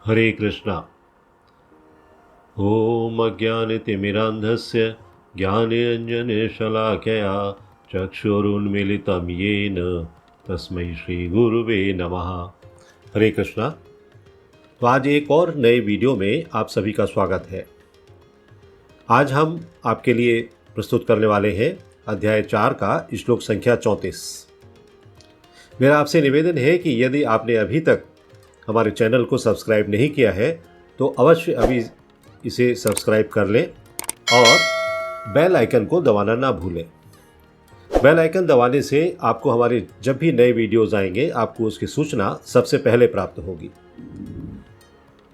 हरे कृष्णा। ओम अज्ञानतिमिरान्धस्य ज्ञानाञ्जनशलाकया चक्षुरुन्मीलितं येन तस्मै श्रीगुरुवे नमः। हरे कृष्णा। तो आज एक और नए वीडियो में आप सभी का स्वागत है। आज हम आपके लिए प्रस्तुत करने वाले हैं अध्याय 4 का श्लोक संख्या 34। मेरा आपसे निवेदन है कि यदि आपने अभी तक हमारे चैनल को सब्सक्राइब नहीं किया है तो अवश्य अभी इसे सब्सक्राइब कर लें और बेल आइकन को दबाना ना भूलें। बेल आइकन दबाने से आपको हमारे जब भी नए वीडियोस आएंगे आपको उसकी सूचना सबसे पहले प्राप्त होगी।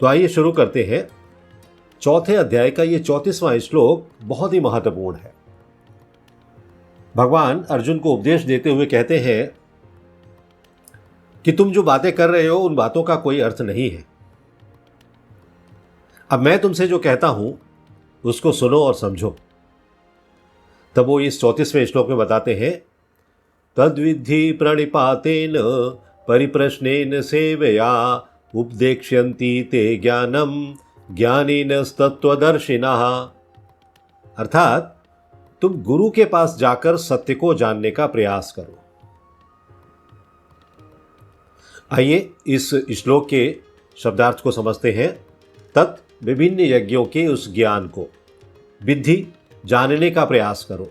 तो आइए शुरू करते हैं। चौथे अध्याय का ये 34वां श्लोक बहुत ही महत्वपूर्ण है। भगवान अर्जुन को उपदेश देते हुए कहते हैं कि तुम जो बातें कर रहे हो उन बातों का कोई अर्थ नहीं है। अब मैं तुमसे जो कहता हूं उसको सुनो और समझो। तब वो इस 34वें श्लोक में बताते हैं, तद्विद्धि प्रणिपातेन परिप्रश्नेन सेवया उपदेक्ष्यन्ति ते ज्ञानम ज्ञानिनस्तत्त्वदर्शिनः। अर्थात तुम गुरु के पास जाकर सत्य को जानने का प्रयास करो। आइए इस श्लोक के शब्दार्थ को समझते हैं। तत् विभिन्न यज्ञों के उस ज्ञान को, विद्धि जानने का प्रयास करो,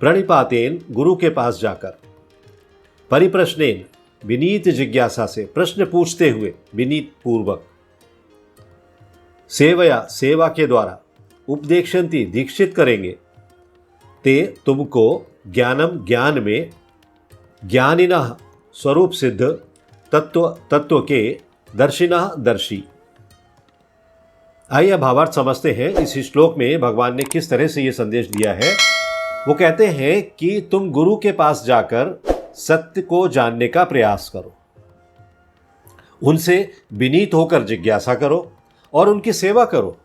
प्रणिपातेन गुरु के पास जाकर, परिप्रश्नेन विनीत जिज्ञासा से प्रश्न पूछते हुए विनीत पूर्वक, सेवया सेवा के द्वारा, उपदेक्षन्ति दीक्षित करेंगे, ते तुमको ज्ञानम ज्ञान में, ज्ञानिनः स्वरूप सिद्ध, तत्व के, दर्शिनः दर्शी। आइए भावार्थ समझते हैं। इस श्लोक में भगवान ने किस तरह से यह संदेश दिया है। वो कहते हैं कि तुम गुरु के पास जाकर सत्य को जानने का प्रयास करो, उनसे विनीत होकर जिज्ञासा करो और उनकी सेवा करो।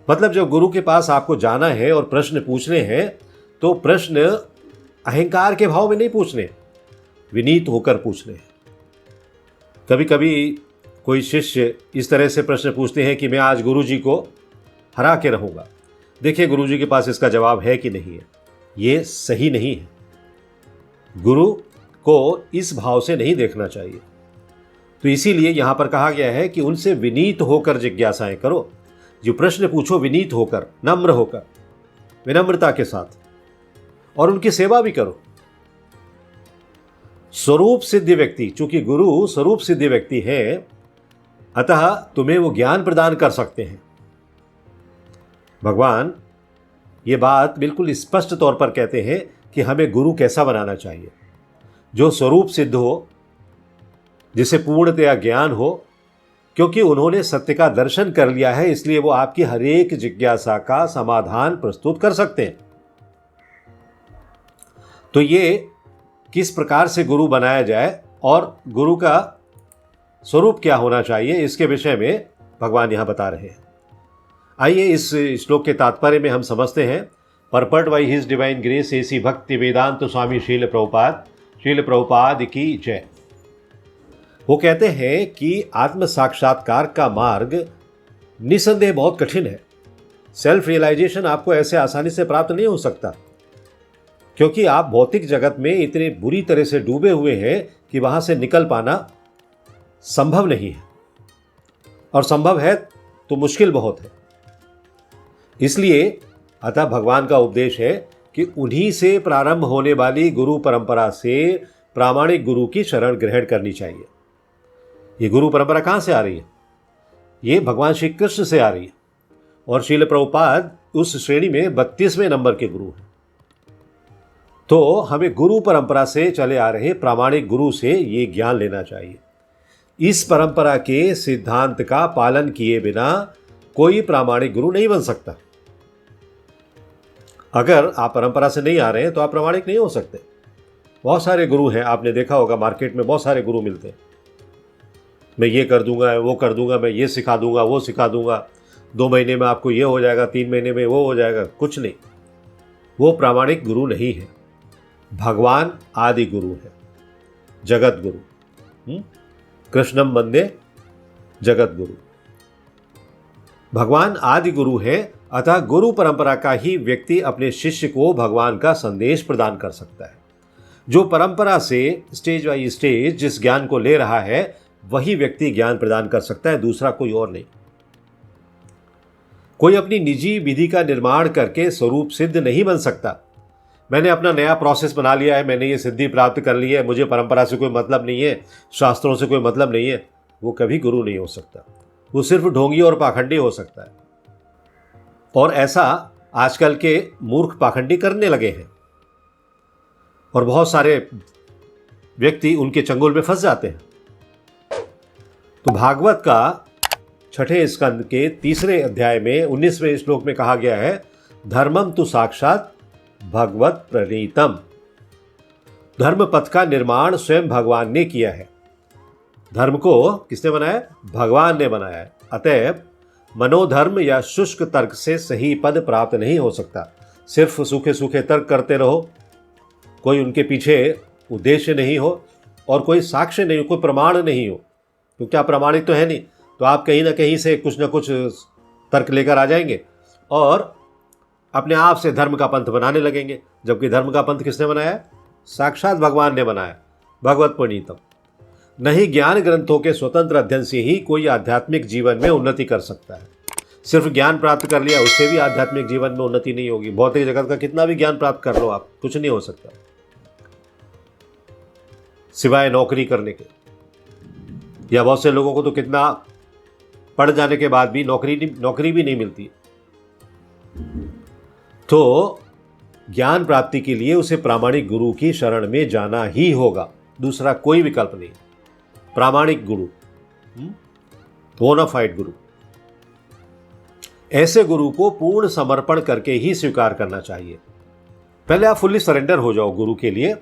मतलब जब गुरु के पास आपको जाना है और प्रश्न पूछने हैं तो प्रश्न अहंकार के भाव में नहीं पूछने, विनीत होकर पूछने हैं। कभी कभी कोई शिष्य इस तरह से प्रश्न पूछते हैं कि मैं आज गुरुजी को हरा के रहूंगा। देखिए गुरुजी के पास इसका जवाब है कि नहीं है। ये सही नहीं है। गुरु को इस भाव से नहीं देखना चाहिए। तो इसीलिए यहां पर कहा गया है कि उनसे विनीत होकर जिज्ञासाएं करो। जो प्रश्न पूछो विनीत होकर, नम्र होकर, विनम्रता के साथ, और उनकी सेवा भी करो। स्वरूप सिद्ध व्यक्ति, चूंकि गुरु स्वरूप सिद्ध व्यक्ति है, अतः तुम्हें वो ज्ञान प्रदान कर सकते हैं। भगवान ये बात बिल्कुल स्पष्ट तौर पर कहते हैं कि हमें गुरु कैसा बनाना चाहिए, जो स्वरूप सिद्ध हो, जिसे पूर्णतया ज्ञान हो, क्योंकि उन्होंने सत्य का दर्शन कर लिया है, इसलिए वो आपकी हर एक जिज्ञासा का समाधान प्रस्तुत कर सकते हैं। तो ये किस प्रकार से गुरु बनाया जाए और गुरु का स्वरूप क्या होना चाहिए, इसके विषय में भगवान यहां बता रहे हैं। आइए इस श्लोक के तात्पर्य में हम समझते हैं। Purport by his divine grace A C Bhakti Vedanta स्वामी शील प्रभुपाद की जय। वो कहते हैं कि आत्म साक्षात्कार का मार्ग निसंदेह बहुत कठिन है। सेल्फ रियलाइजेशन आपको ऐसे आसानी से प्राप्त नहीं हो सकता, क्योंकि आप भौतिक जगत में इतने बुरी तरह से डूबे हुए हैं कि वहां से निकल पाना संभव नहीं है, और संभव है तो मुश्किल बहुत है। इसलिए अतः भगवान का उपदेश है कि उन्हीं से प्रारंभ होने वाली गुरु परंपरा से प्रामाणिक गुरु की शरण ग्रहण करनी चाहिए। ये गुरु परंपरा कहां से आ रही है? ये भगवान श्री कृष्ण से आ रही है, और शील प्रभुपाद उस श्रेणी में 32वें नंबर के गुरु हैं। तो हमें गुरु परंपरा से चले आ रहे प्रामाणिक गुरु से ये ज्ञान लेना चाहिए। इस परंपरा के सिद्धांत का पालन किए बिना कोई प्रामाणिक गुरु नहीं बन सकता। अगर आप परंपरा से नहीं आ रहे हैं तो आप प्रामाणिक नहीं हो सकते। बहुत सारे गुरु हैं, आपने देखा होगा मार्केट में बहुत सारे गुरु मिलते हैं। मैं ये कर दूंगा, वो कर दूंगा, मैं ये सिखा दूंगा, वो सिखा दूंगा, 2 महीने में आपको ये हो जाएगा, 3 महीने में वो हो जाएगा। कुछ नहीं, वो प्रामाणिक गुरु नहीं है। भगवान आदि गुरु है, जगत गुरु। कृष्णम वंदे जगत गुरु। भगवान आदि गुरु है, अतः गुरु परंपरा का ही व्यक्ति अपने शिष्य को भगवान का संदेश प्रदान कर सकता है। जो परंपरा से स्टेज बाई स्टेज जिस ज्ञान को ले रहा है वही व्यक्ति ज्ञान प्रदान कर सकता है, दूसरा कोई और नहीं। कोई अपनी निजी विधि का निर्माण करके स्वरूप सिद्ध नहीं बन सकता। मैंने अपना नया प्रोसेस बना लिया है, मैंने ये सिद्धि प्राप्त कर ली है, मुझे परंपरा से कोई मतलब नहीं है, शास्त्रों से कोई मतलब नहीं है, वो कभी गुरु नहीं हो सकता। वो सिर्फ ढोंगी और पाखंडी हो सकता है। और ऐसा आजकल के मूर्ख पाखंडी करने लगे हैं और बहुत सारे व्यक्ति उनके चंगुल में फंस जाते हैं। तो भागवत का 6 स्कंद के 3 अध्याय में 19वें श्लोक में कहा गया है, धर्मम तु साक्षात भगवत प्रणीतम। धर्म पथ का निर्माण स्वयं भगवान ने किया है। धर्म को किसने बनाया? भगवान ने बनाया है। अतएव मनोधर्म या शुष्क तर्क से सही पद प्राप्त नहीं हो सकता। सिर्फ सूखे सूखे तर्क करते रहो, कोई उनके पीछे उद्देश्य नहीं हो और कोई साक्ष्य नहीं हो, कोई प्रमाण नहीं हो, तो क्या प्रमाणित तो है नहीं, तो आप कहीं ना कहीं से कुछ ना कुछ तर्क लेकर आ जाएंगे और अपने आप से धर्म का पंथ बनाने लगेंगे, जबकि धर्म का पंथ किसने बनाया? साक्षात भगवान ने बनाया, भगवत प्रणीतम। नहीं, ज्ञान ग्रंथों के स्वतंत्र अध्ययन से ही कोई आध्यात्मिक जीवन में उन्नति कर सकता है। सिर्फ ज्ञान प्राप्त कर लिया उससे भी आध्यात्मिक जीवन में उन्नति नहीं होगी। भौतिक जगत का कितना भी ज्ञान प्राप्त कर लो आप, कुछ नहीं हो सकता सिवाय नौकरी करने के। या बहुत से लोगों को तो कितना पढ़ जाने के बाद भी नौकरी भी नहीं मिलती। तो ज्ञान प्राप्ति के लिए उसे प्रामाणिक गुरु की शरण में जाना ही होगा, दूसरा कोई विकल्प नहीं। प्रामाणिक गुरु, बोनाफाइड गुरु, ऐसे गुरु को पूर्ण समर्पण करके ही स्वीकार करना चाहिए। पहले आप फुल्ली सरेंडर हो जाओ गुरु के लिए,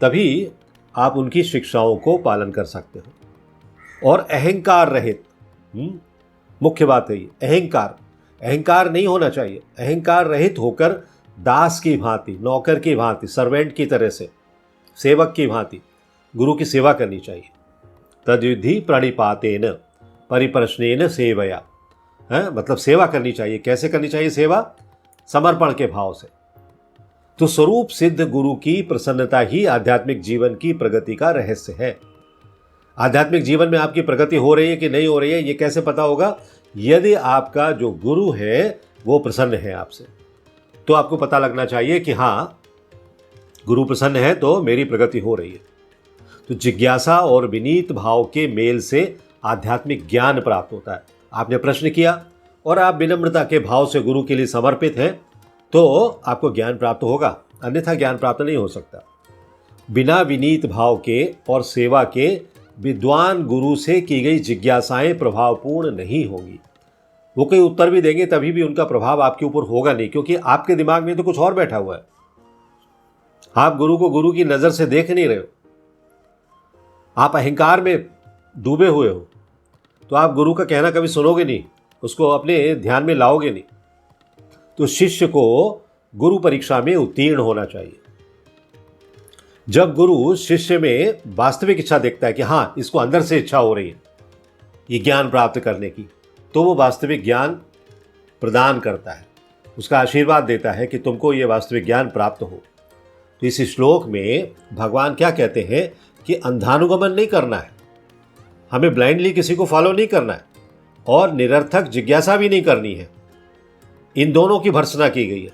तभी आप उनकी शिक्षाओं को पालन कर सकते हो। और अहंकार रहित, मुख्य बात है ये, अहंकार नहीं होना चाहिए। अहंकार रहित होकर दास की भांति, नौकर की भांति, सर्वेंट की तरह से, सेवक की भांति गुरु की सेवा करनी चाहिए। तद्विधि प्रणिपातेन परिप्रश्नेन सेवया, है मतलब सेवा करनी चाहिए। कैसे करनी चाहिए सेवा? समर्पण के भाव से। तो स्वरूप सिद्ध गुरु की प्रसन्नता ही आध्यात्मिक जीवन की प्रगति का रहस्य है। आध्यात्मिक जीवन में आपकी प्रगति हो रही है कि नहीं हो रही है, ये कैसे पता होगा? यदि आपका जो गुरु है वो प्रसन्न है आपसे, तो आपको पता लगना चाहिए कि हाँ, गुरु प्रसन्न है तो मेरी प्रगति हो रही है। तो जिज्ञासा और विनीत भाव के मेल से आध्यात्मिक ज्ञान प्राप्त होता है। आपने प्रश्न किया और आप विनम्रता के भाव से गुरु के लिए समर्पित हैं तो आपको ज्ञान प्राप्त होगा, अन्यथा ज्ञान प्राप्त नहीं हो सकता। बिना विनीत भाव के और सेवा के विद्वान गुरु से की गई जिज्ञासाएं प्रभावपूर्ण नहीं होगी। वो कोई उत्तर भी देंगे तभी भी उनका प्रभाव आपके ऊपर होगा नहीं, क्योंकि आपके दिमाग में तो कुछ और बैठा हुआ है। आप गुरु को गुरु की नज़र से देख नहीं रहे हो, आप अहंकार में डूबे हुए हो, तो आप गुरु का कहना कभी सुनोगे नहीं, उसको अपने ध्यान में लाओगे नहीं। तो शिष्य को गुरु परीक्षा में उत्तीर्ण होना चाहिए। जब गुरु शिष्य में वास्तविक इच्छा देखता है कि हाँ, इसको अंदर से इच्छा हो रही है ये ज्ञान प्राप्त करने की, तो वो वास्तविक ज्ञान प्रदान करता है, उसका आशीर्वाद देता है कि तुमको ये वास्तविक ज्ञान प्राप्त हो। तो इस श्लोक में भगवान क्या कहते हैं कि अंधानुगमन नहीं करना है, हमें ब्लाइंडली किसी को फॉलो नहीं करना है और निरर्थक जिज्ञासा भी नहीं करनी है। इन दोनों की भर्त्सना की गई है।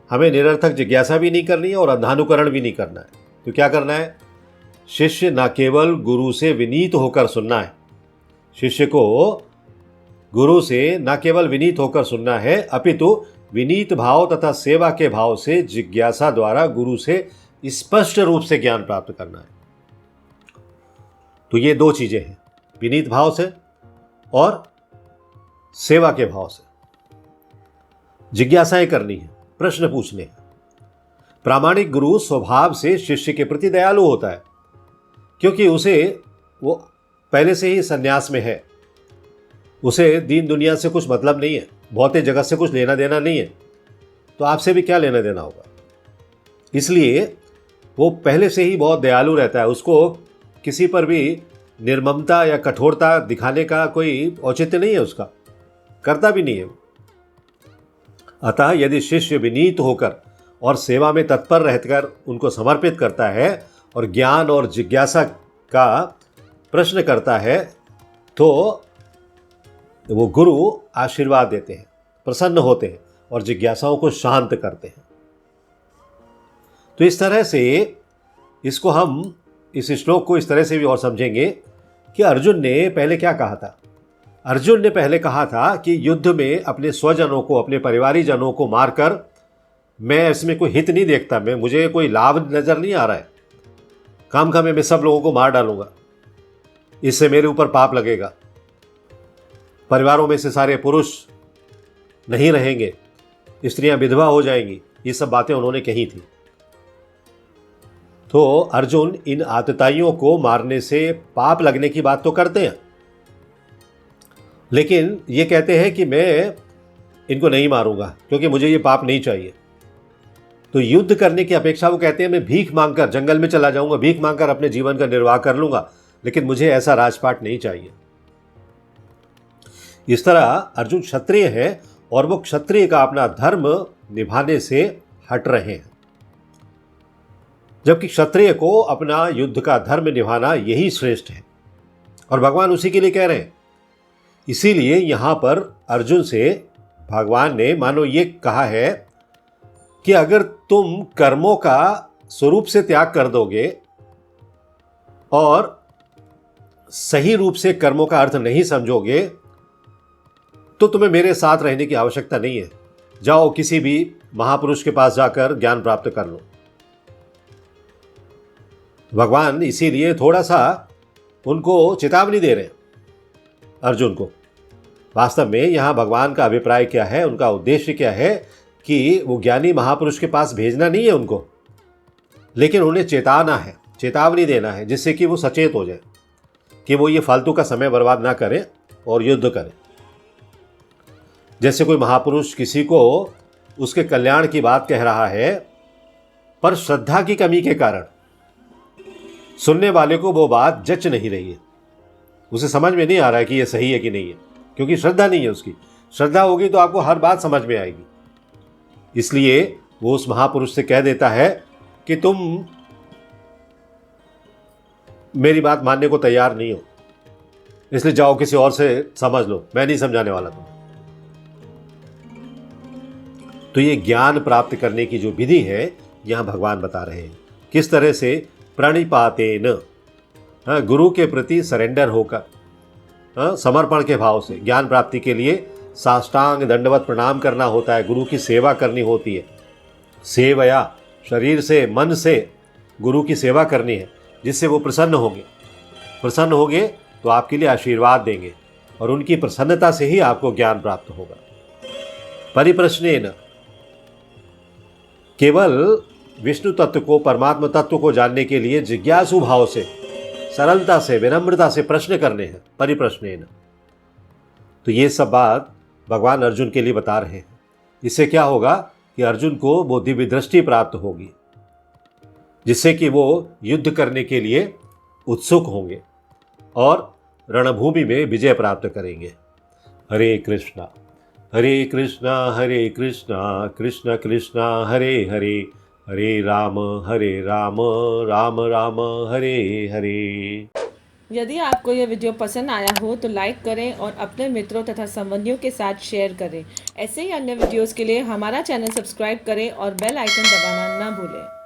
हमें निरर्थक जिज्ञासा भी नहीं करनी है और अंधानुकरण भी नहीं करना है। तो क्या करना है? शिष्य न केवल गुरु से विनीत होकर सुनना है, शिष्य को गुरु से न केवल विनीत होकर सुनना है, अपितु विनीत भाव तथा सेवा के भाव से जिज्ञासा द्वारा गुरु से स्पष्ट रूप से ज्ञान प्राप्त करना है। तो ये दो चीजें हैं, विनीत भाव से और सेवा के भाव से। जिज्ञासाएं करनी है, प्रश्न पूछने हैं। प्रामाणिक गुरु स्वभाव से शिष्य के प्रति दयालु होता है, क्योंकि उसे वो पहले से ही संन्यास में है, उसे दीन दुनिया से कुछ मतलब नहीं है, भौतिक जगत से कुछ लेना देना नहीं है, तो आपसे भी क्या लेना देना होगा। इसलिए वो पहले से ही बहुत दयालु रहता है, उसको किसी पर भी निर्ममता या कठोरता दिखाने का कोई औचित्य नहीं है उसका, करता भी नहीं है। अतः यदि शिष्य विनीत होकर और सेवा में तत्पर रहकर उनको समर्पित करता है और ज्ञान और जिज्ञासा का प्रश्न करता है तो वो गुरु आशीर्वाद देते हैं, प्रसन्न होते हैं और जिज्ञासाओं को शांत करते हैं। तो इस तरह से इसको हम इस श्लोक को इस तरह से भी और समझेंगे कि अर्जुन ने पहले क्या कहा था। अर्जुन ने पहले कहा था कि युद्ध में अपने स्वजनों को, अपने परिवारी जनों को मारकर मैं इसमें कोई हित नहीं देखता, मुझे कोई लाभ नज़र नहीं आ रहा है, काम का मैं सब लोगों को मार डालूंगा, इससे मेरे ऊपर पाप लगेगा, परिवारों में से सारे पुरुष नहीं रहेंगे, स्त्रियां विधवा हो जाएंगी, ये सब बातें उन्होंने कही थी। तो अर्जुन इन आतताइयों को मारने से पाप लगने की बात तो करते हैं, लेकिन ये कहते हैं कि मैं इनको नहीं मारूंगा क्योंकि मुझे ये पाप नहीं चाहिए। तो युद्ध करने की अपेक्षा वो कहते हैं मैं भीख मांगकर जंगल में चला जाऊंगा, भीख मांगकर अपने जीवन का निर्वाह कर लूंगा, लेकिन मुझे ऐसा राजपाट नहीं चाहिए। इस तरह अर्जुन क्षत्रिय है और वो क्षत्रिय का अपना धर्म निभाने से हट रहे हैं, जबकि क्षत्रिय को अपना युद्ध का धर्म निभाना यही श्रेष्ठ है और भगवान उसी के लिए कह रहे हैं। इसीलिए यहां पर अर्जुन से भगवान ने मानो ये कहा है कि अगर तुम कर्मों का स्वरूप से त्याग कर दोगे और सही रूप से कर्मों का अर्थ नहीं समझोगे तो तुम्हें मेरे साथ रहने की आवश्यकता नहीं है, जाओ किसी भी महापुरुष के पास जाकर ज्ञान प्राप्त कर लो। भगवान इसीलिए थोड़ा सा उनको चेतावनी दे रहे हैं अर्जुन को। वास्तव में यहाँ भगवान का अभिप्राय क्या है, उनका उद्देश्य क्या है कि वो ज्ञानी महापुरुष के पास भेजना नहीं है उनको, लेकिन उन्हें चेताना है, चेतावनी देना है, जिससे कि वो सचेत हो जाए कि वो ये फालतू का समय बर्बाद ना करें और युद्ध करें। जैसे कोई महापुरुष किसी को उसके कल्याण की बात कह रहा है, पर श्रद्धा की कमी के कारण सुनने वाले को वो बात जच नहीं रही है, उसे समझ में नहीं आ रहा है कि ये सही है कि नहीं है, क्योंकि श्रद्धा नहीं है उसकी। श्रद्धा होगी तो आपको हर बात समझ में आएगी। इसलिए वो उस महापुरुष से कह देता है कि तुम मेरी बात मानने को तैयार नहीं हो, इसलिए जाओ किसी और से समझ लो, मैं नहीं समझाने वाला तुम। तो ये ज्ञान प्राप्त करने की जो विधि है यहां भगवान बता रहे हैं, किस तरह से प्रणिपातेन, गुरु के प्रति सरेंडर होकर, समर्पण के भाव से ज्ञान प्राप्ति के लिए साष्टांग दंडवत प्रणाम करना होता है, गुरु की सेवा करनी होती है। सेवया, शरीर से मन से गुरु की सेवा करनी है, जिससे वो प्रसन्न होंगे तो आपके लिए आशीर्वाद देंगे और उनकी प्रसन्नता से ही आपको ज्ञान प्राप्त होगा। परिप्रश्नेन, केवल विष्णु तत्व को, परमात्मा तत्व को जानने के लिए जिज्ञासु भाव से, सरलता से, विनम्रता से प्रश्न करने हैं, परिप्रश्नेन। तो ये सब बात भगवान अर्जुन के लिए बता रहे हैं। इससे क्या होगा कि अर्जुन को वो दिव्य दृष्टि प्राप्त होगी, जिससे कि वो युद्ध करने के लिए उत्सुक होंगे और रणभूमि में विजय प्राप्त करेंगे। हरे कृष्णा कृष्ण कृष्ण हरे हरे, हरे राम राम राम हरे हरे। यदि आपको यह वीडियो पसंद आया हो तो लाइक करें और अपने मित्रों तथा संबंधियों के साथ शेयर करें। ऐसे ही अन्य वीडियोस के लिए हमारा चैनल सब्सक्राइब करें और बेल आइकन दबाना ना भूलें।